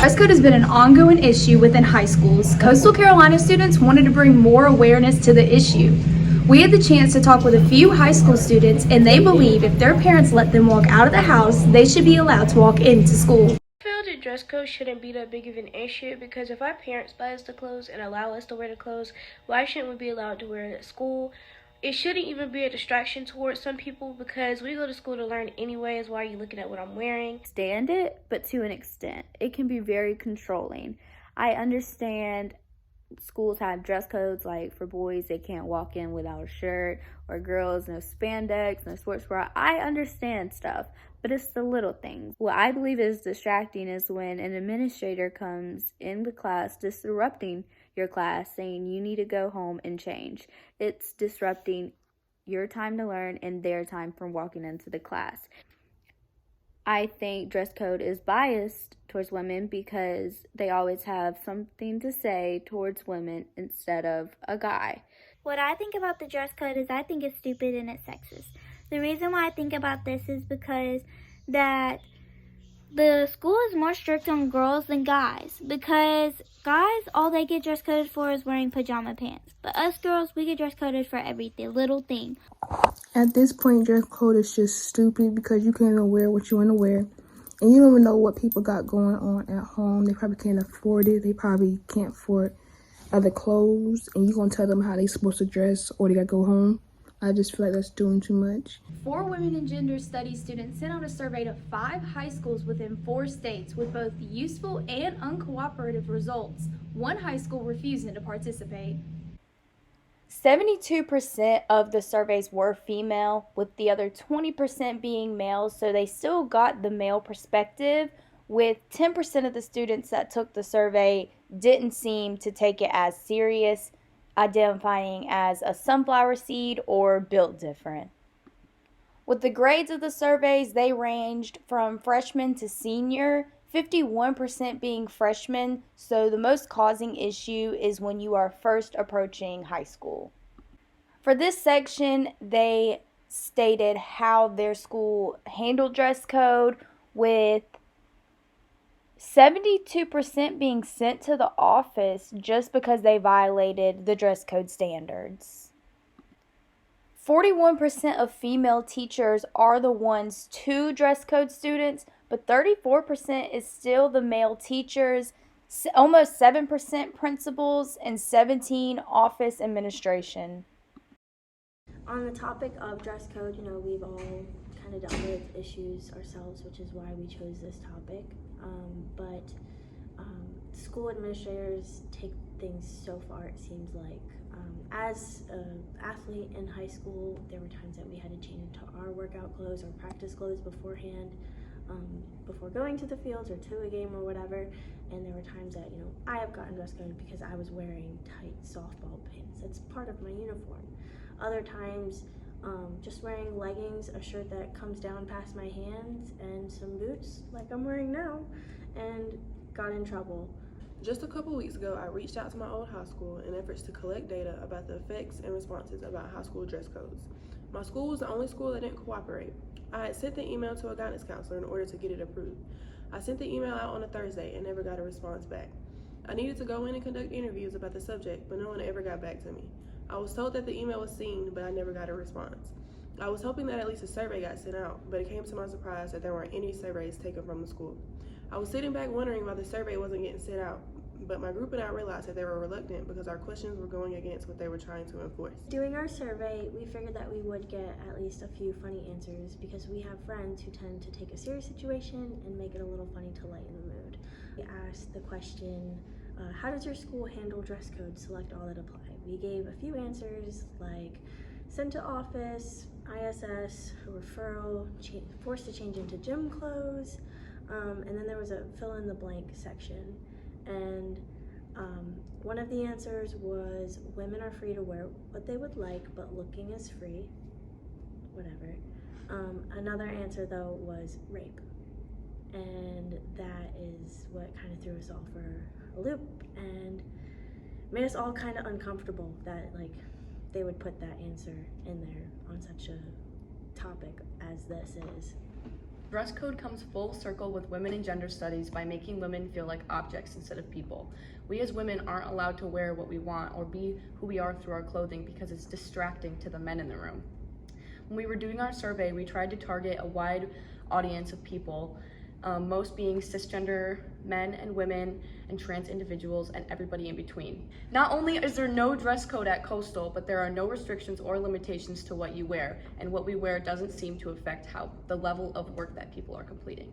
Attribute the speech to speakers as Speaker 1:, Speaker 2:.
Speaker 1: Dress code has been an ongoing issue within high schools. Coastal Carolina students wanted to bring more awareness to the issue. We had the chance to talk with a few high school students, and they believe if their parents let them walk out of the house, they should be allowed to walk into school.
Speaker 2: I feel the dress code shouldn't be that big of an issue because if our parents buy us the clothes and allow us to wear the clothes, why shouldn't we be allowed to wear it at school? It shouldn't even be a distraction towards some people because we go to school to learn anyways. Why are you looking at what I'm wearing?
Speaker 3: Stand it, but to an extent. It can be very controlling. I understand schools have dress codes, like for boys they can't walk in without a shirt, or girls no spandex, no sports bra. I understand stuff, but it's the little things. What I believe is distracting is when an administrator comes in the class disrupting your class, saying you need to go home and change. It's disrupting your time to learn and their time from walking into the class. I think dress code is biased towards women because they always have something to say towards women instead of a guy.
Speaker 4: What I think about the dress code is I think it's stupid and it's sexist. The reason why I think about this is because that the school is more strict on girls than guys, because guys, all they get dress coded for is wearing pajama pants. But us girls, we get dress coded for everything, little thing.
Speaker 5: At this point, dress code is just stupid because you can't even wear what you want to wear. And you don't even know what people got going on at home. They probably can't afford it. They probably can't afford other clothes. And you're going to tell them how they supposed to dress or they got to go home. I just feel like that's doing too much.
Speaker 1: 4 women and gender studies students sent out a survey to 5 high schools within 4 states with both useful and uncooperative results. 1 high school refusing to participate.
Speaker 3: 72% of the surveys were female, with the other 20% being male, so they still got the male perspective, with 10% of the students that took the survey didn't seem to take it as serious, identifying as a sunflower seed or built different. With the grades of the surveys, they ranged from freshman to senior, 51% being freshmen, so the most causing issue is when you are first approaching high school. For this section, they stated how their school handled dress code, with 72% being sent to the office just because they violated the dress code standards. 41% of female teachers are the ones to dress code students, but 34% is still the male teachers, almost 7% principals, and 17% office administration.
Speaker 6: On the topic of dress code, we've all kind of dealt with issues ourselves, which is why we chose this topic. But school administrators take things so far, it seems like. As an athlete in high school, there were times that we had to change into our workout clothes or practice clothes beforehand, before going to the fields or to a game or whatever. And there were times that, I have gotten dress code because I was wearing tight softball pants. It's part of my uniform. Other times, just wearing leggings, a shirt that comes down past my hands, and some boots like I'm wearing now, and got in trouble.
Speaker 7: Just a couple weeks ago, I reached out to my old high school in efforts to collect data about the effects and responses about high school dress codes. My school was the only school that didn't cooperate. I had sent the email to a guidance counselor in order to get it approved. I sent the email out on a Thursday and never got a response back. I needed to go in and conduct interviews about the subject, but no one ever got back to me. I was told that the email was seen, but I never got a response. I was hoping that at least a survey got sent out, but it came to my surprise that there weren't any surveys taken from the school. I was sitting back wondering why the survey wasn't getting sent out, but my group and I realized that they were reluctant because our questions were going against what they were trying to enforce.
Speaker 6: Doing our survey, we figured that we would get at least a few funny answers because we have friends who tend to take a serious situation and make it a little funny to lighten the mood. We asked the question, how does your school handle dress code? Select all that apply. We gave a few answers like sent to office, ISS, a referral, forced to change into gym clothes, and then there was a fill in the blank section. And one of the answers was women are free to wear what they would like, but looking is free, whatever. Another answer though was rape, and that is what kind of threw us all for a loop and made us all kind of uncomfortable that they would put that answer in there on such a topic as this is.
Speaker 8: Dress code comes full circle with women and gender studies by making women feel like objects instead of people. We as women aren't allowed to wear what we want or be who we are through our clothing because it's distracting to the men in the room. When we were doing our survey, we tried to target a wide audience of people, most being cisgender men and women and trans individuals and everybody in between. Not only is there no dress code at Coastal, but there are no restrictions or limitations to what you wear, and what we wear doesn't seem to affect the level of work that people are completing.